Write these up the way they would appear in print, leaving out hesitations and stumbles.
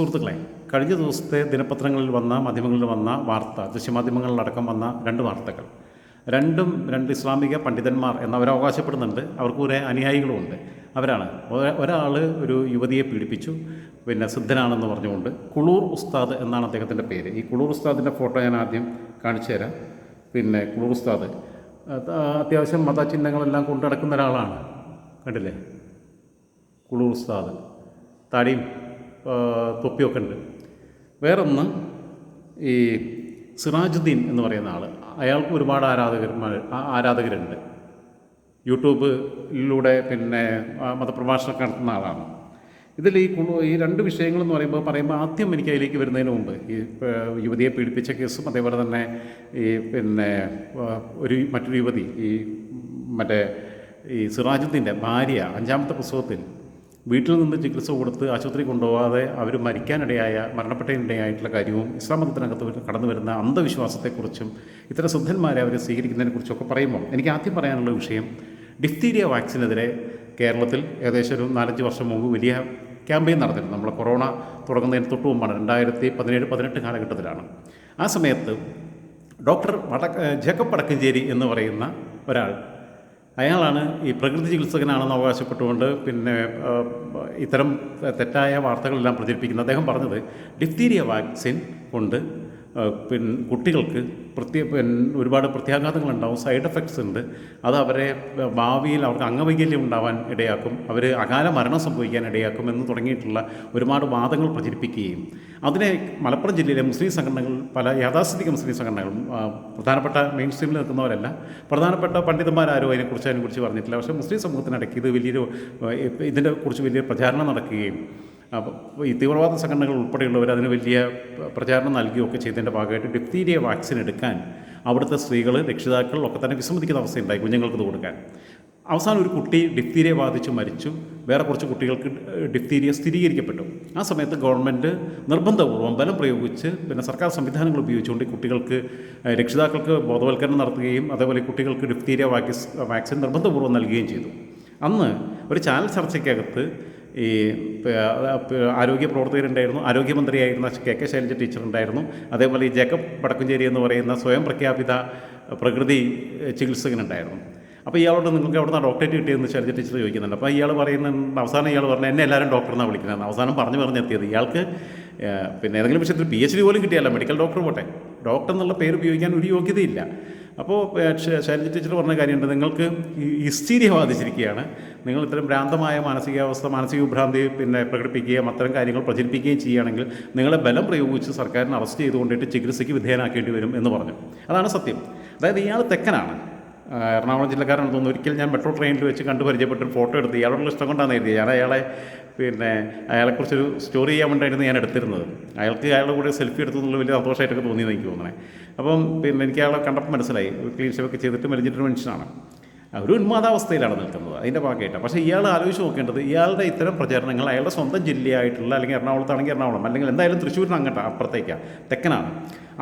സുഹൃത്തുക്കളെ, കഴിഞ്ഞ ദിവസത്തെ ദിനപത്രങ്ങളിൽ വന്ന മാധ്യമങ്ങളിൽ വന്ന വാർത്ത, ദൃശ്യമാധ്യമങ്ങളിലടക്കം വന്ന രണ്ട് വാർത്തകൾ, രണ്ടും രണ്ട് ഇസ്ലാമിക പണ്ഡിതന്മാർ എന്നവർ അവകാശപ്പെടുന്നുണ്ട്. അവർക്ക് കുറേ അനുയായികളുമുണ്ട്. അവരാണ് ഒരാൾ ഒരു യുവതിയെ പീഡിപ്പിച്ചു, പിന്നെ സിദ്ധനാണെന്ന് പറഞ്ഞുകൊണ്ട്. കുളൂർ ഉസ്താദ് എന്നാണ് അദ്ദേഹത്തിൻ്റെ പേര്. ഈ കുളൂർ ഉസ്താദിൻ്റെ ഫോട്ടോ ഞാൻ ആദ്യം കാണിച്ചു തരാം. പിന്നെ കുളൂർ ഉസ്താദ് അത്യാവശ്യം മതചിഹ്നങ്ങളെല്ലാം കൊണ്ടു നടക്കുന്ന ഒരാളാണ്. കണ്ടില്ലേ? കുളൂർ ഉസ്താദ് താടിയും തൊപ്പിയൊക്കെ ഉണ്ട്. വേറൊന്ന് ഈ സിറാജുദ്ദീൻ എന്ന് പറയുന്ന ആൾ, അയാൾക്ക് ഒരുപാട് ആരാധകരുണ്ട്. യൂട്യൂബിലൂടെ പിന്നെ മതപ്രഭാഷണം നടത്തുന്ന ആളാണ്. ഇതിൽ ഈ രണ്ട് വിഷയങ്ങളെന്ന് പറയുമ്പോൾ ആദ്യം എനിക്ക് അതിലേക്ക് വരുന്നതിന് മുമ്പ് ഈ യുവതിയെ പീഡിപ്പിച്ച കേസും, അതേപോലെ തന്നെ ഈ പിന്നെ മറ്റൊരു യുവതി ഈ സിറാജുദ്ദീൻ്റെ ഭാര്യ 5ാമത്തെ പ്രസവത്തിൽ വീട്ടിൽ നിന്ന് ചികിത്സ കൊടുത്ത് ആശുപത്രി കൊണ്ടുപോകാതെ അവർ മരണപ്പെട്ടതിനിടയായിട്ടുള്ള കാര്യവും, ഇസ്ലാം മതത്തിനകത്ത് കടന്നു വരുന്ന അന്ധവിശ്വാസത്തെക്കുറിച്ചും ഇത്തരം സിദ്ധന്മാരെ അവർ സ്വീകരിക്കുന്നതിനെക്കുറിച്ചൊക്കെ പറയുമ്പോൾ എനിക്ക് ആദ്യം പറയാനുള്ള വിഷയം, ഡിഫ്തീരിയ വാക്സിനെതിരെ കേരളത്തിൽ ഏകദേശം ഒരു 4-5 വർഷം മുമ്പ് വലിയ ക്യാമ്പയിൻ നടന്നിരുന്നു. നമ്മൾ കൊറോണ തുടങ്ങുന്നതിന് തൊട്ട് മുമ്പാണ്, 2017-18 കാലഘട്ടത്തിലാണ്. ആ സമയത്ത് ഡോക്ടർ ജേക്കബ് വടക്കഞ്ചേരി എന്ന് പറയുന്ന ഒരാൾ, അയാളാണ് ഈ പ്രകൃതി ചികിത്സകനാണെന്ന് അവകാശപ്പെട്ടുകൊണ്ട് പിന്നെ ഇത്തരം തെറ്റായ വാർത്തകളെല്ലാം പ്രചരിപ്പിക്കുന്നത്. അദ്ദേഹം പറഞ്ഞത് ഡിഫ്തീരിയ വാക്സിൻ കൊണ്ട് കുട്ടികൾക്ക് ഒരുപാട് പ്രത്യാഘാതങ്ങളുണ്ടാവും, സൈഡ് എഫക്ട്സ് ഉണ്ട്. അത് അവരെ ഭാവിയിൽ അവർക്ക് അംഗവൈകല്യം ഉണ്ടാവാൻ ഇടയാക്കും, അവർ അകാല മരണം സംഭവിക്കാൻ ഇടയാക്കും എന്ന് തുടങ്ങിയിട്ടുള്ള ഒരുപാട് വാദങ്ങൾ പ്രചരിപ്പിക്കുകയും അതിനെ മലപ്പുറം ജില്ലയിലെ മുസ്ലിം സംഘടനകൾ, പല യാഥാസ്ഥിതിക മുസ്ലിം സംഘടനകളും, പ്രധാനപ്പെട്ട മെയിൻ സ്ട്രീമിൽ നിൽക്കുന്നവരല്ല, പ്രധാനപ്പെട്ട പണ്ഡിതന്മാരാരും അതിനെക്കുറിച്ച് പറഞ്ഞിട്ടില്ല. പക്ഷേ മുസ്ലിം സമൂഹത്തിനിടയ്ക്ക് ഇതിൻ്റെ കുറിച്ച് വലിയ പ്രചാരണം നടക്കുകയും ഈ തീവ്രവാദ സംഘടനകൾ ഉൾപ്പെടെയുള്ളവർ അതിന് വലിയ പ്രചാരണം നൽകുകയൊക്കെ ചെയ്തതിൻ്റെ ഭാഗമായിട്ട് ഡിഫ്തീരിയ വാക്സിൻ എടുക്കാൻ അവിടുത്തെ സ്ത്രീകൾ, രക്ഷിതാക്കൾ ഒക്കെ തന്നെ വിസമ്മതിക്കുന്ന അവസ്ഥയുണ്ടായി കുഞ്ഞുങ്ങൾക്ക് ഇത് കൊടുക്കാൻ. അവസാനം ഒരു കുട്ടി ഡിഫ്തീരിയ ബാധിച്ച് മരിച്ചു. വേറെ കുറച്ച് കുട്ടികൾക്ക് ഡിഫ്തീരിയ സ്ഥിരീകരിക്കപ്പെട്ടു. ആ സമയത്ത് ഗവൺമെൻറ് നിർബന്ധപൂർവ്വം ബലം പ്രയോഗിച്ച് പിന്നെ സർക്കാർ സംവിധാനങ്ങൾ ഉപയോഗിച്ചുകൊണ്ട് കുട്ടികൾക്ക്, രക്ഷിതാക്കൾക്ക് ബോധവൽക്കരണം നടത്തുകയും അതേപോലെ കുട്ടികൾക്ക് ഡിഫ്തീരിയ വാക്സിൻ നിർബന്ധപൂർവ്വം നൽകുകയും ചെയ്തു. അന്ന് ഒരു ചാനൽ ചർച്ചയ്ക്കകത്ത് ഈ ആരോഗ്യ പ്രവർത്തകരുണ്ടായിരുന്നു, ആരോഗ്യമന്ത്രിയായിരുന്ന KK ശൈലജ ടീച്ചറുണ്ടായിരുന്നു, അതേപോലെ ഈ ജേക്കബ് വടക്കഞ്ചേരി എന്ന് പറയുന്ന സ്വയം പ്രഖ്യാപിത പ്രകൃതി ചികിത്സകനുണ്ടായിരുന്നു. അപ്പോൾ ഇയാളോട് നിങ്ങൾക്ക് എവിടെ നിന്നാണ് ഡോക്ടറേറ്റ് കിട്ടിയതെന്ന് ശൈലജ ടീച്ചർ ചോദിക്കുന്നുണ്ട്. അപ്പോൾ അവസാനം ഇയാൾ പറഞ്ഞു, എന്നെ എല്ലാവരും ഡോക്ടറെന്നാണ് വിളിക്കുന്നത്. അവസാനം പറഞ്ഞെത്തിയത് ഇയാൾക്ക് പിന്നെ ഏതെങ്കിലും വിഷയത്തിൽ PhD പോലും കിട്ടിയല്ല, മെഡിക്കൽ ഡോക്ടർ പോട്ടെ, ഡോക്ടർ എന്നുള്ള പേര് ഉപയോഗിക്കാൻ ഒരു യോഗ്യതയില്ല. അപ്പോൾ ശൈലജ ടീച്ചർ പറഞ്ഞ കാര്യമുണ്ട്, നിങ്ങൾക്ക് ഹിസ്റ്റീരിയ ബാധിച്ചിരിക്കുകയാണ്, നിങ്ങൾ ഇത്തരം ഭ്രാന്തമായ മാനസിക വിഭ്രാന്തി പിന്നെ പ്രകടിപ്പിക്കുകയും അത്തരം കാര്യങ്ങൾ പ്രചരിപ്പിക്കുകയും ചെയ്യുകയാണെങ്കിൽ നിങ്ങളെ ബലം പ്രയോഗിച്ച് സർക്കാരിനെ അറസ്റ്റ് ചെയ്തുകൊണ്ടിട്ട് ചികിത്സയ്ക്ക് വിധേയനാക്കേണ്ടി വരും എന്ന് പറഞ്ഞു. അതാണ് സത്യം. അതായത് ഇയാൾ തെക്കനാണ്, എറണാകുളം ജില്ലക്കാരാണെന്ന് തോന്നുന്നു. ഒരിക്കൽ ഞാൻ മെട്രോ ട്രെയിനിൽ വെച്ച് പരിചയപ്പെട്ടൊരു ഫോട്ടോ എടുത്ത് ഇയാളോടുള്ള ഇഷ്ടം കൊണ്ടാണ് എഴുതിയത്. ഞാൻ അയാളെക്കുറിച്ചൊരു സ്റ്റോറി ചെയ്യാൻ വേണ്ടിയായിരുന്നു ഞാൻ എടുത്തിരുന്നത്. അയാളുടെ കൂടെ സെൽഫി എടുത്തെന്നുള്ള വലിയ സന്തോഷമായിട്ടൊക്കെ തോന്നിയെന്ന് എനിക്ക് തോന്നണേ. അപ്പം എനിക്ക് അയാളെ കണ്ടപ്പോൾ മനസ്സിലായി, ക്ലീൻ ഷേവൊക്കെ ചെയ്തിട്ട് മെലിഞ്ഞിട്ടൊരു മനുഷ്യനാണ്, ഒരു ഉന്മാദാവസ്ഥയിലാണ് നിൽക്കുന്നത് അതിൻ്റെ ഭാഗമായിട്ട്. പക്ഷേ ഇയാൾ ആലോചിച്ച് നോക്കേണ്ടത്, ഇയാളുടെ ഇത്തരം പ്രചാരണങ്ങൾ അയാളുടെ സ്വന്തം ജില്ലയായിട്ടുള്ള, അല്ലെങ്കിൽ എറണാകുളത്താണെങ്കിൽ എറണാകുളം, അല്ലെങ്കിൽ എന്തായാലും തൃശ്ശൂരിന് അപ്പുറത്തേക്കാണ്, തെക്കനാണ്.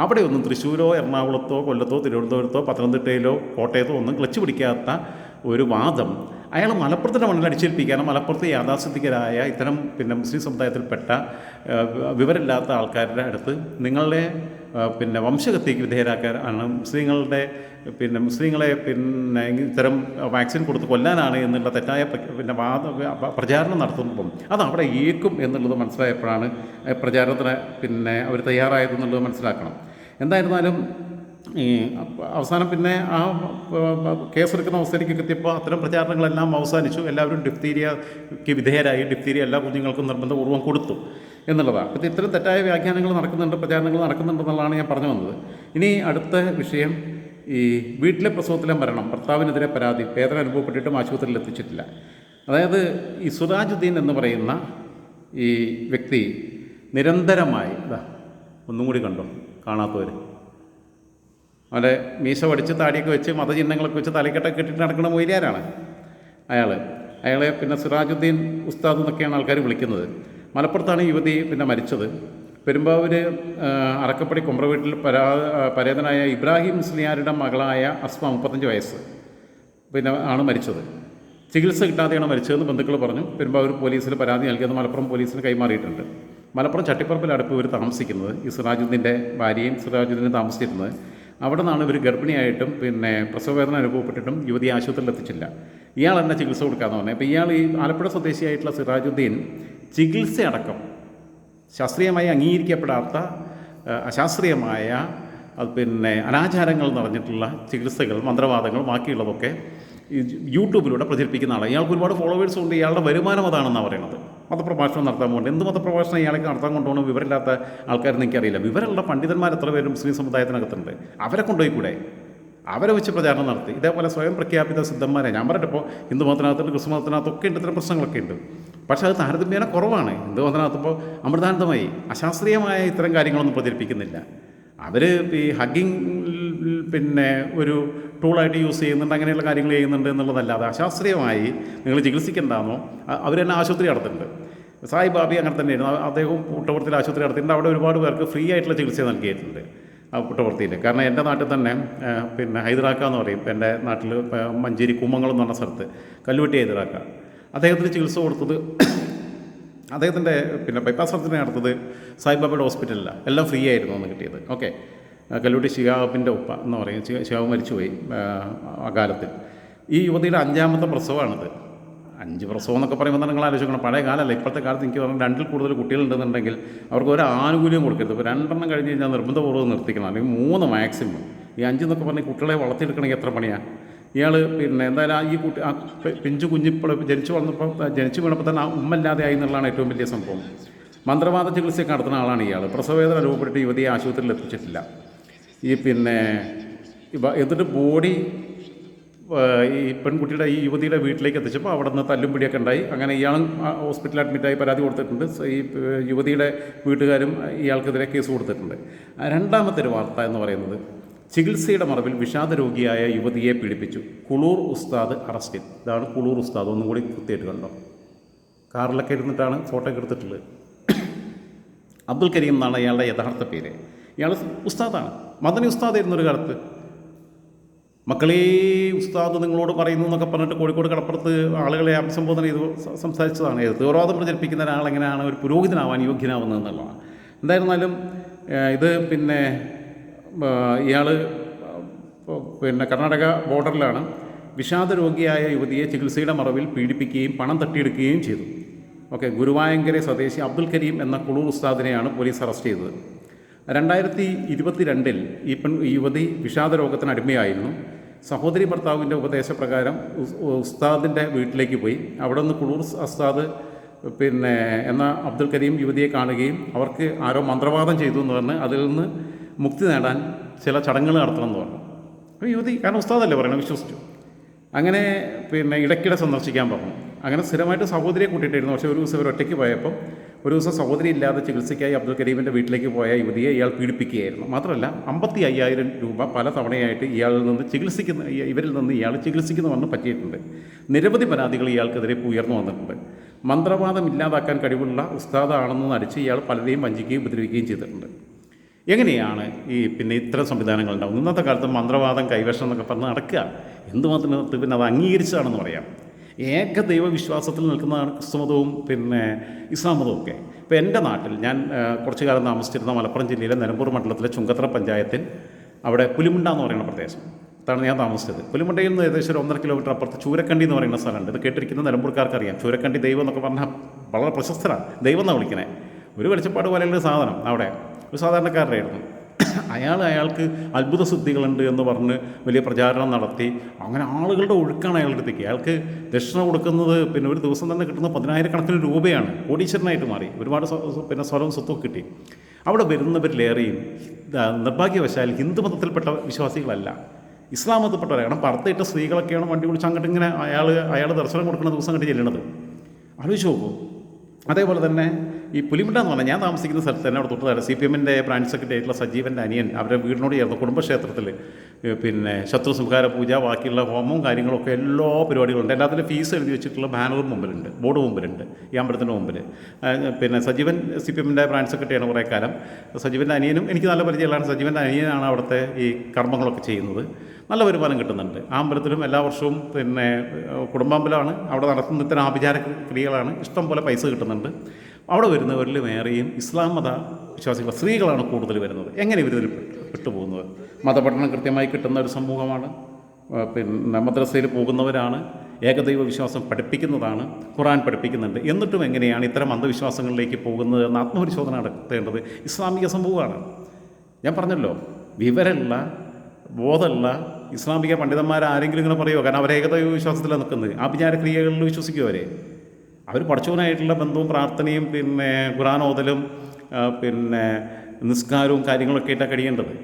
അവിടെയൊന്നും തൃശ്ശൂരോ എറണാകുളത്തോ കൊല്ലത്തോ തിരുവനന്തപുരത്തോ പത്തനംതിട്ടയിലോ കോട്ടയത്തോ ഒന്നും ക്ലച്ച് പിടിക്കാത്ത ഒരു വാദം അയാൾ മലപ്പുറത്തിൻ്റെ മണ്ണിൽ അടിച്ചേൽപ്പിക്കാനും, മലപ്പുറത്ത് യാഥാസ്ഥിതികരായ ഇത്തരം മുസ്ലിം സമുദായത്തിൽപ്പെട്ട വിവരമില്ലാത്ത ആൾക്കാരുടെ അടുത്ത് നിങ്ങളുടെ വംശഹത്യയ്ക്ക് വിധേയരാക്കാനാണ്, മുസ്ലിങ്ങളെ ഇത്തരം വാക്സിൻ കൊടുത്ത് കൊല്ലാനാണ് എന്നുള്ള തെറ്റായ പ്രചാരണം നടത്തുമ്പം അത് അവിടെ ഏക്കും എന്നുള്ളത് മനസ്സിലായപ്പോഴാണ് പ്രചാരണത്തിന് അവർ തയ്യാറായതെന്നുള്ളത് മനസ്സിലാക്കണം. എന്തായിരുന്നാലും അവസാനം ആ കേസെടുക്കുന്ന അവസ്ഥയിലേക്ക് എത്തിയപ്പോൾ അത്തരം പ്രചാരണങ്ങളെല്ലാം അവസാനിച്ചു. എല്ലാവരും ഡിഫ്തീരിയയ്ക്ക് വിധേയരായി. ഡിഫ്തീരിയ എല്ലാ കുഞ്ഞുങ്ങൾക്കും നിർബന്ധപൂർവ്വം കൊടുത്തു എന്നുള്ളതാണ്. അപ്പോൾ ഇത്തരം തെറ്റായ വ്യാഖ്യാനങ്ങൾ നടക്കുന്നുണ്ട്, പ്രചാരണങ്ങൾ നടക്കുന്നുണ്ടെന്നുള്ളതാണ് ഞാൻ പറഞ്ഞു വന്നത്. ഇനി അടുത്ത വിഷയം, ഈ വീട്ടിലെ പ്രസവത്തിലെ മരണം, ഭർത്താവിനെതിരെ പരാതി, വേദന അനുഭവപ്പെട്ടിട്ടും ആശുപത്രിയിൽ എത്തിച്ചിട്ടില്ല. അതായത് ഈ സിറാജുദ്ദീൻ എന്ന് പറയുന്ന ഈ വ്യക്തി നിരന്തരമായി, ഒന്നും കൂടി കണ്ടോ കാണാത്തവർ, അവൻ്റെ മീശ വടിച്ച് താടിയൊക്കെ വെച്ച് മതചിഹ്നങ്ങളൊക്കെ വെച്ച് തലക്കെട്ടൊക്കെ കെട്ടിട്ട് നടക്കുന്ന മൊയ്ലിയാരാണ് അയാളെ സിറാജുദ്ദീൻ ഉസ്താദ് എന്നൊക്കെയാണ് ആൾക്കാർ വിളിക്കുന്നത്. മലപ്പുറത്താണ് യുവതി മരിച്ചത്. പെരുമ്പാവൂർ അറക്കപ്പടി കുമ്പ്ര വീട്ടിൽ പരേതനായ ഇബ്രാഹിം മുസ്ലിയാരുടെ മകളായ അസ്മ 35 വയസ്സ് ആണ് മരിച്ചത്. ചികിത്സ കിട്ടാതെയാണ് മരിച്ചതെന്ന് ബന്ധുക്കൾ പറഞ്ഞു. പെരുമ്പാവൂർ പോലീസിൽ പരാതി നൽകിയത് മലപ്പുറം പോലീസിന് കൈമാറിയിട്ടുണ്ട്. മലപ്പുറം ചട്ടിപ്പറമ്പിലാണ് ഇപ്പോൾ ഇവർ താമസിക്കുന്നത്. ഈ സിറാജുദ്ദീൻ്റെ ഭാര്യയും സിറാജുദ്ദീനും താമസിച്ചിരുന്നത്. അവിടെ നിന്നാണ് ഇവർ ഗർഭിണിയായിട്ടും പിന്നെ പ്രസവവേദന അനുഭവപ്പെട്ടിട്ടും യുവതിയെ ആശുപത്രിയിൽ എത്തിച്ചില്ല. ഇയാൾ തന്നെ ചികിത്സ കൊടുക്കാമെന്ന് പറഞ്ഞു. അപ്പോൾ ഇയാൾ ഈ ആലപ്പുഴ സ്വദേശിയായിട്ടുള്ള സിറാജുദ്ദീൻ ചികിത്സയടക്കം ശാസ്ത്രീയമായി അംഗീകരിക്കപ്പെടാത്ത അശാസ്ത്രീയമായ പിന്നെ അനാചാരങ്ങൾ നിറഞ്ഞിട്ടുള്ള ചികിത്സകൾ, മന്ത്രവാദങ്ങൾ, ബാക്കിയുള്ളതൊക്കെ യൂട്യൂബിലൂടെ പ്രചരിപ്പിക്കുന്ന ആളാണ്. ഇയാൾക്ക് ഒരുപാട് ഫോളോവേഴ്സ് ഉണ്ട്. ഇയാളുടെ വരുമാനം അതാണെന്നാണ് പറയുന്നത്. മതപ്രഭാഷണം നടത്താൻ പോകുന്നത്. എന്ത് മതപ്രഭാഷണം ഇയാൾക്ക് നടത്താൻ കൊണ്ടുപോകണം? വിവരമില്ലാത്ത ആൾക്കാരെന്ന് എനിക്കറിയില്ല. വിവരമുള്ള പണ്ഡിതന്മാർ എത്ര പേരും മുസ്ലിം സമുദായത്തിനകത്തുണ്ട്. അവരെ കൊണ്ടുപോയി കൂടെ? അവരെ വെച്ച് പ്രചാരണം നടത്തി. ഇതേപോലെ സ്വയം പ്രഖ്യാപിത സിദ്ധന്മാരെ ഞാൻ പറഞ്ഞപ്പോൾ ഹിന്ദു മതത്തിനകത്തുണ്ട്, ക്രിസ്തു മതത്തിനകത്തൊക്കെ ഉണ്ട്, ഇത്തരം പ്രശ്നങ്ങളൊക്കെ ഉണ്ട്. പക്ഷേ അത് താരതമ്യേന കുറവാണ്. ഹിന്ദു മതത്തിനകത്തിപ്പോൾ അമൃതാനന്ദമായി അശാസ്ത്രീയമായ ഇത്തരം കാര്യങ്ങളൊന്നും പ്രചരിപ്പിക്കുന്നില്ല. അവർ ഈ ഹഗ്ഗിങ് പിന്നെ ഒരു ടൂളായിട്ട് യൂസ് ചെയ്യുന്നുണ്ട്, അങ്ങനെയുള്ള കാര്യങ്ങൾ ചെയ്യുന്നുണ്ട് എന്നുള്ളതല്ലാതെ അശാസ്ത്രീയമായി നിങ്ങൾ ചികിത്സിക്കേണ്ടാന്നോ. അവർ തന്നെ ആശുപത്രി നടത്തുന്നുണ്ട്. സായി ബാബി അങ്ങനെ തന്നെയായിരുന്നു. അദ്ദേഹവും പുട്ടപർത്തിയിൽ ആശുപത്രി നടത്തിയിട്ടുണ്ട്. അവിടെ ഒരുപാട് പേർക്ക് ഫ്രീ ആയിട്ടുള്ള ചികിത്സ നൽകിയിട്ടുണ്ട് ആ പുട്ടപർത്തിയിൽ. കാരണം എൻ്റെ നാട്ടിൽ തന്നെ പിന്നെ ഹൈദരാക്ക എന്ന് പറയും, എൻ്റെ നാട്ടിൽ മഞ്ചേരി കുമ്മംകുളം എന്ന് പറഞ്ഞ സ്ഥലത്ത് കല്ലുവെട്ടി ഹൈദരാക്ക, അദ്ദേഹത്തിന് ചികിത്സ കൊടുത്തത്, അദ്ദേഹത്തിൻ്റെ പിന്നെ ബൈപ്പാസ് സർജറി നടത്തത് സായിബാബയുടെ ഹോസ്പിറ്റലിലാണ്. എല്ലാം ഫ്രീ ആയിരുന്നു അന്ന് കിട്ടിയത്. ഓക്കെ. കല്ലൂട്ടി ശിഹാബിൻ്റെ ഉപ്പ എന്ന് പറയും. ശിഹാബ് മരിച്ചുപോയി അകാലത്തിൽ. ഈ യുവതിയുടെ 5ാമത്തെ പ്രസവമാണിത്. 5 പ്രസവം എന്നൊക്കെ പറയുമ്പോൾ തന്നെ നിങ്ങൾ ആലോചിക്കണം. പഴയ കാലമല്ല. ഇപ്പോഴത്തെ കാലത്ത് എനിക്ക് പറഞ്ഞാൽ 2ൽ കൂടുതൽ കുട്ടികളുണ്ടെന്നുണ്ടെങ്കിൽ അവർക്ക് ഒരു ആനുകൂല്യം കൊടുക്കരുത്. ഇപ്പോൾ 2 കഴിഞ്ഞ് കഴിഞ്ഞാൽ നിർബന്ധപൂർവ്വം നിർത്തിക്കണം, അല്ലെങ്കിൽ 3 മാക്സിമം. ഈ 5 എന്നൊക്കെ പറഞ്ഞാൽ കുട്ടികളെ വളർത്തിയെടുക്കണമെങ്കിൽ എത്ര പണിയാണ്. ഇയാൾ പിന്നെ എന്തായാലും ഈ കുട്ടി ആ പിഞ്ചു കുഞ്ഞിപ്പോൾ ജനിച്ചു വീണപ്പോൾ തന്നെ ആ ഉമ്മല്ലാതെ ആയി എന്നുള്ളതാണ് ഏറ്റവും വലിയ സംഭവം. മന്ത്രവാദ ചികിത്സയൊക്കെ നടത്തുന്ന ആളാണ് ഇയാൾ. പ്രസവവേദന അനുഭവപ്പെട്ട് യുവതിയെ ആശുപത്രിയിൽ എത്തിച്ചിട്ടില്ല. ഈ പിന്നെ എന്നിട്ട് ബോഡി ഈ പെൺകുട്ടിയുടെ ഈ യുവതിയുടെ വീട്ടിലേക്ക് എത്തിച്ചപ്പോൾ അവിടെ നിന്ന് തല്ലും പിടിയൊക്കെ ഉണ്ടായി. അങ്ങനെ ഇയാളും ഹോസ്പിറ്റലിൽ അഡ്മിറ്റായി പരാതി കൊടുത്തിട്ടുണ്ട്. ഈ യുവതിയുടെ വീട്ടുകാരും ഇയാൾക്കെതിരെ കേസ് കൊടുത്തിട്ടുണ്ട്. 2ാമത്തെ ഒരു വാർത്ത എന്ന് പറയുന്നത്, ചികിത്സയുടെ മറവിൽ വിഷാദ രോഗിയായ യുവതിയെ പീഡിപ്പിച്ചു. കുളൂർ ഉസ്താദ് അറസ്റ്റിൽ. ഇതാണ് കുളൂർ ഉസ്താദ്. ഒന്നും കൂടി കൃത്യമായിട്ട് കണ്ടോ. കാറിലൊക്കെ ഇരുന്നിട്ടാണ് ഫോട്ടോ ഒക്കെ എടുത്തിട്ടുള്ളത്. അബ്ദുൽ കരീം എന്നാണ് അയാളുടെ യഥാർത്ഥ പേര്. ഇയാൾ ഉസ്താദാണ്. മദനി ഉസ്താദായിരുന്നൊരു കാലത്ത്. മക്കളേ ഉസ്താദ് നിങ്ങളോട് പറയുന്നു എന്നൊക്കെ പറഞ്ഞിട്ട് കോഴിക്കോട് കടപ്പുറത്ത് ആളുകളെ അഭിസംബോധന ചെയ്ത് സംസാരിച്ചതാണ്. തീവ്രവാദം പ്രചരിപ്പിക്കുന്ന ഒരാളെങ്ങനെയാണ് ഒരു പുരോഹിതനാവാൻ യോഗ്യനാവുന്നത് എന്നുള്ളതാണ്. എന്തായിരുന്നാലും ഇത് പിന്നെ ഇയാൾ പിന്നെ കർണാടക ബോർഡറിലാണ്. വിഷാദ രോഗിയായ യുവതിയെ ചികിത്സയുടെ മറവിൽ പീഡിപ്പിക്കുകയും പണം തട്ടിയെടുക്കുകയും ചെയ്തു. ഓക്കെ. ഗുരുവായൂങ്കര സ്വദേശി അബ്ദുൽ കരീം എന്ന കുളൂർ ഉസ്താദിനെയാണ് പോലീസ് അറസ്റ്റ് ചെയ്തത്. 2022 ഈ യുവതി വിഷാദ രോഗത്തിന് അടിമയായിരുന്നു. സഹോദരി ഭർത്താവിൻ്റെ ഉപദേശപ്രകാരം ഉസ്താദിൻ്റെ വീട്ടിലേക്ക് പോയി. അവിടെ നിന്ന് കുളൂർ ഉസ്താദ് പിന്നെ എന്ന അബ്ദുൽ കരീം യുവതിയെ കാണുകയും അവർക്ക് ആരോ മന്ത്രവാദം ചെയ്തു എന്ന് പറഞ്ഞ് അതിൽ നിന്ന് മുക്തി നേടാൻ ചില ചടങ്ങുകൾ നടത്തണമെന്ന് പറഞ്ഞു. അപ്പോൾ യുവതി, കാരണം ഉസ്താദല്ലേ പറയണം, വിശ്വസിച്ചു. അങ്ങനെ പിന്നെ ഇടയ്ക്കിടെ സന്ദർശിക്കാൻ പറഞ്ഞു. അങ്ങനെ സ്ഥിരമായിട്ട് സഹോദരിയെ കൂട്ടിയിട്ടായിരുന്നു. പക്ഷേ ഒരു ദിവസം ഇവർ ഒറ്റയ്ക്ക് പോയപ്പോൾ ഒരു ദിവസം സഹോദരി ഇല്ലാതെ ചികിത്സയ്ക്കായി അബ്ദുൽ കരീമിൻ്റെ വീട്ടിലേക്ക് പോയ യുവതിയെ ഇയാൾ പീഡിപ്പിക്കുകയായിരുന്നു. മാത്രമല്ല 55,000 രൂപ പല തവണയായിട്ട് ഇവരിൽ നിന്ന് ഇയാൾ ചികിത്സിക്കുന്നവണ്ണം പറ്റിയിട്ടുണ്ട്. നിരവധി പരാതികൾ ഇയാൾക്കെതിരെ ഉയർന്നു വന്നിട്ടുണ്ട്. മന്ത്രവാദം ഇല്ലാതാക്കാൻ കഴിവുള്ള ഉസ്താദാണെന്ന് നടിച്ച് ഇയാൾ പലരെയും വഞ്ചിക്കുകയും ഉപദ്രവിക്കുകയും ചെയ്തിട്ടുണ്ട്. എങ്ങനെയാണ് പിന്നെ ഇത്തരം സംവിധാനങ്ങൾ ഉണ്ടാവും? ഇന്നത്തെ കാലത്ത് മന്ത്രവാദം കൈവശം എന്നൊക്കെ പറഞ്ഞ് നടക്കുക. എന്തുമാത്രത്തിന് പിന്നെ അത് അംഗീകരിച്ചതാണെന്ന് പറയാം. ഏക ദൈവവിശ്വാസത്തിൽ നിൽക്കുന്നതാണ് ക്രിസ്തുമതവും പിന്നെ ഇസ്ലാം മതവും ഒക്കെ. ഇപ്പോൾ എൻ്റെ നാട്ടിൽ ഞാൻ കുറച്ചു കാലം താമസിച്ചിരുന്ന മലപ്പുറം ജില്ലയിലെ നിലമ്പൂർ മണ്ഡലത്തിലെ ചുങ്കത്തറ പഞ്ചായത്തിൽ അവിടെ പുലിമുണ്ട എന്ന് പറയുന്ന പ്രദേശം അതാണ് ഞാൻ താമസിച്ചത്. പുലിമുണ്ടയിൽ നിന്ന് ഏകദേശം 1.5 കിലോമീറ്റർ അപ്പുറത്ത് ചൂരക്കണ്ടി എന്ന് പറയുന്ന സ്ഥലമുണ്ട്. ഇത് കേട്ടിരിക്കുന്ന നിലമ്പൂർക്കാർക്ക് അറിയാം. ചൂരക്കണ്ടി ദൈവം എന്നൊക്കെ പറഞ്ഞാൽ വളരെ പ്രശസ്തരാണ്. ദൈവം എന്നാണ് വിളിക്കണേ. ഒരു വെളിച്ചപ്പാട് പോലെയുള്ള സാധനം അവിടെ ഒരു സാധാരണക്കാരനായിരുന്നു. അയാൾക്ക് അത്ഭുത സിദ്ധികളുണ്ട് എന്ന് പറഞ്ഞ് വലിയ പ്രചാരണം നടത്തി അങ്ങനെ ആളുകളുടെ ഒഴുക്കാണ് അയാളുടെ അടുത്തേക്ക്. അയാൾക്ക് ദക്ഷിണ കൊടുക്കുന്നത് പിന്നെ ഒരു ദിവസം തന്നെ കിട്ടുന്ന 10,000 രൂപയാണ്. കോടീശ്വരനായിട്ട് മാറി. ഒരുപാട് പിന്നെ സ്വരവും സ്വത്തും കിട്ടി. അവിടെ വരുന്നവരിലേറെയും നിർഭാഗ്യവശാൽ ഹിന്ദു മതത്തിൽപ്പെട്ട വിശ്വാസികളല്ല, ഇസ്ലാം മതത്തിൽപ്പെട്ടവരാണ്. കാരണം പർദ്ദയിട്ട സ്ത്രീകളൊക്കെയാണ് വണ്ടി വിളിച്ച് അങ്ങോട്ട് ഇങ്ങനെ അയാൾ ദർശനം കൊടുക്കുന്ന ദിവസം കണ്ട് ചെല്ലണത്. ആലോചിച്ച് നോക്കൂ. അതേപോലെ തന്നെ ഈ പുലിമുണ്ട എന്ന് പറഞ്ഞാൽ ഞാൻ താമസിക്കുന്ന സ്ഥലത്ത് തന്നെ അവിടെ തൊട്ട് CPM-ൻ്റെ ബ്രാഞ്ച് സെക്രട്ടറി ആയിട്ടുള്ള സജീവൻ്റെ അനിയൻ അവരുടെ വീടിനോട് ചേർന്ന് കുടുംബക്ഷേത്രത്തിൽ പിന്നെ ശത്രു സംഹാര പൂജ, ബാക്കിയുള്ള ഹോമവും കാര്യങ്ങളൊക്കെ എല്ലാ പരിപാടികളുണ്ട്. എല്ലാത്തിലും ഫീസ് എഴുതി വെച്ചിട്ടുള്ള ബാനറും മുമ്പിലുണ്ട്, ബോർഡ് മുമ്പിലുണ്ട് ഈ അമ്പലത്തിൻ്റെ മുമ്പിൽ. പിന്നെ സജീവൻ CPM-ൻ്റെ ബ്രാഞ്ച് സെക്രട്ടറിയാണ് കുറേ കാലം. സജീവൻ്റെ അനിയനും എനിക്ക് നല്ല പരിചയമുള്ളതാണ്. സജീവൻ്റെ അനിയനാണ് അവിടുത്തെ ഈ കർമ്മങ്ങളൊക്കെ ചെയ്യുന്നത്. നല്ല വരുമാനം കിട്ടുന്നുണ്ട്. ആ അമ്പലത്തിലും എല്ലാ വർഷവും പിന്നെ കുടുംബാമ്പലമാണ്, അവിടെ നടത്തുന്ന ഇത്തരം ആഭിചാര ക്രിയകളാണ്. ഇഷ്ടം പോലെ പൈസ കിട്ടുന്നുണ്ട്. അവിടെ വരുന്നവരിൽ വേറെയും ഇസ്ലാം മത വിശ്വാസികൾ സ്ത്രീകളാണ് കൂടുതൽ വരുന്നത്. എങ്ങനെ ഇവരിതിൽ പെട്ടുപോകുന്നത്? മതപഠനം കൃത്യമായി കിട്ടുന്ന ഒരു സമൂഹമാണ്, പിന്നെ മദ്രസയിൽ പോകുന്നവരാണ്, ഏകദൈവ വിശ്വാസം പഠിപ്പിക്കുന്നതാണ്, ഖുർആൻ പഠിപ്പിക്കുന്നുണ്ട്. എന്നിട്ടും എങ്ങനെയാണ് ഇത്തരം അന്ധവിശ്വാസങ്ങളിലേക്ക് പോകുന്നത് എന്ന ആത്മപരിശോധന നടത്തേണ്ടത് ഇസ്ലാമിക സമൂഹമാണ്. ഞാൻ പറഞ്ഞല്ലോ, വിവരമുള്ള ബോധമുള്ള ഇസ്ലാമിക പണ്ഡിതന്മാരാരെങ്കിലും ഇങ്ങനെ പറയുമോ? കാരണം അവർ ഏകദൈവ വിശ്വാസത്തിലാണ് നിൽക്കുന്നത്. ആഭിചാര ക്രിയകളിൽ വിശ്വസിക്കും അവർ പഠിച്ചവനായിട്ടുള്ള ബന്ധവും പ്രാർത്ഥനയും പിന്നെ ഖുർആൻ ഓതലും പിന്നെ നിസ്കാരവും കാര്യങ്ങളൊക്കെ ആയിട്ടാണ് കഴിയേണ്ടത്.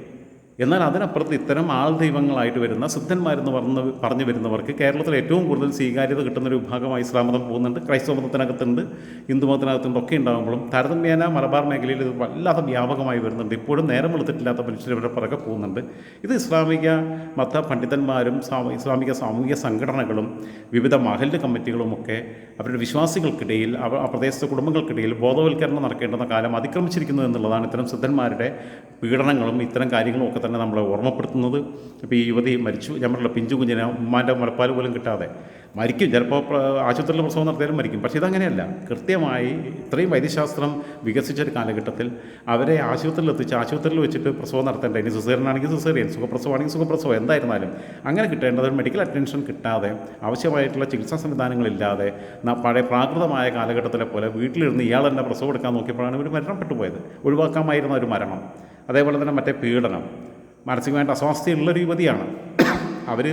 എന്നാൽ അതിനപ്പുറത്ത് ഇത്തരം ആൾ ദൈവങ്ങളായിട്ട് വരുന്ന സിദ്ധന്മാരെന്ന് പറഞ്ഞു വരുന്നവർക്ക് കേരളത്തിൽ ഏറ്റവും കൂടുതൽ സ്വീകാര്യത കിട്ടുന്നൊരു വിഭാഗമായി ഇസ്ലാം മതം പോകുന്നുണ്ട്, ക്രൈസ്തവ മതത്തിനകത്തുണ്ട്, ഹിന്ദു മതത്തിനകത്തുണ്ട് ഒക്കെ ഉണ്ടാകുമ്പോഴും താരതമ്യേന മലബാർ മേഖലയിൽ ഇത് വല്ലാതെ വ്യാപകമായി വരുന്നുണ്ട്. ഇപ്പോഴും നേരം വെളുത്തിട്ടില്ലാത്ത മനുഷ്യരുടെ പുറകെ പോകുന്നുണ്ട്. ഇത് ഇസ്ലാമിക മത പണ്ഡിതന്മാരും ഇസ്ലാമിക സാമൂഹിക സംഘടനകളും വിവിധ മഹല്ല് കമ്മിറ്റികളുമൊക്കെ അവരുടെ വിശ്വാസികൾക്കിടയിൽ ആ പ്രദേശത്തെ കുടുംബങ്ങൾക്കിടയിൽ ബോധവൽക്കരണം നടക്കേണ്ടുന്ന കാലം അതിക്രമിച്ചിരിക്കുന്നു എന്നുള്ളതാണ് ഇത്തരം സിദ്ധന്മാരുടെ പീഡനങ്ങളും ഇത്തരം കാര്യങ്ങളും ഒക്കെ തന്നെ നമ്മളെ ഓർമ്മപ്പെടുത്തുന്നത്. ഇപ്പോൾ ഈ യുവതി മരിച്ചു, ഞമ്മളുടെ പിഞ്ചു കുഞ്ഞിനെ ഉമ്മാൻ്റെ മുലപ്പാൽ പോലും കിട്ടാതെ മരിക്കും, ചിലപ്പോൾ ആശുപത്രിയിൽ പ്രസവം നടത്തിയാലും മരിക്കും. പക്ഷേ ഇതങ്ങനെയല്ല. കൃത്യമായി ഇത്രയും വൈദ്യശാസ്ത്രം വികസിച്ചൊരു കാലഘട്ടത്തിൽ അവരെ ആശുപത്രിയിൽ എത്തിച്ച് ആശുപത്രിയിൽ വെച്ചിട്ട് പ്രസവം നടത്തേണ്ട, ഇനി സിസേറിയനാണെങ്കിൽ സിസേറിയൻ, സുഖപ്രസവമാണെങ്കിൽ സുഖപ്രസവം, എന്തായിരുന്നാലും അങ്ങനെ കിട്ടേണ്ടത് മെഡിക്കൽ അറ്റൻഷൻ കിട്ടാതെ ആവശ്യമായിട്ടുള്ള ചികിത്സാ സംവിധാനങ്ങളില്ലാതെ പഴയ പ്രാകൃതമായ കാലഘട്ടത്തിലെ പോലെ വീട്ടിലിരുന്ന് ഇയാൾ തന്നെ പ്രസവം എടുക്കാൻ നോക്കിയപ്പോഴാണ് ഇവർ മരണപ്പെട്ടു പോയത്. ഒഴിവാക്കാമായിരുന്ന ഒരു മരണം. അതേപോലെ തന്നെ മറ്റേ പീഡനം, മാനസികമായിട്ട് അസ്വാസ്ഥ്യമുള്ളൊരു യുവതിയാണ്. അവർ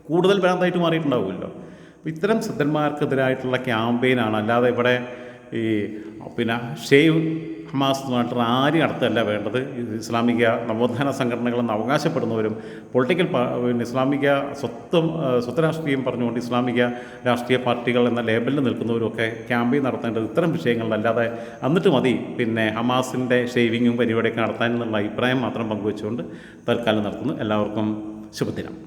കൂടുതൽ ഭ്രാന്തായിട്ട് മാറിയിട്ടുണ്ടാവുമല്ലോ. ഇത്തരം സിദ്ധന്മാർക്കെതിരായിട്ടുള്ള ക്യാമ്പയിനാണ്, അല്ലാതെ ഇവിടെ ഈ പിന്നെ ഷെയ്വ് ഹമാസ് എന്ന് പറഞ്ഞിട്ട് ആരും നടത്തല്ല വേണ്ടത്. ഇസ്ലാമിക നവോത്ഥാന സംഘടനകളെന്ന് അവകാശപ്പെടുന്നവരും ഇസ്ലാമിക സ്വത്ത് രാഷ്ട്രീയം പറഞ്ഞുകൊണ്ട് ഇസ്ലാമിക രാഷ്ട്രീയ പാർട്ടികൾ എന്ന ലേബലിൽ നിൽക്കുന്നവരൊക്കെ ക്യാമ്പയിൻ നടത്തേണ്ടത് ഇത്തരം വിഷയങ്ങളിലല്ലാതെ എന്നിട്ട് മതി പിന്നെ ഹമാസിൻ്റെ ഷെയ്വിങ്ങും പരിപാടിയൊക്കെ നടത്താൻ എന്നുള്ള അഭിപ്രായം മാത്രം പങ്കുവെച്ചുകൊണ്ട് തൽക്കാലം നടത്തുന്നു. എല്ലാവർക്കും ശുഭദിനം.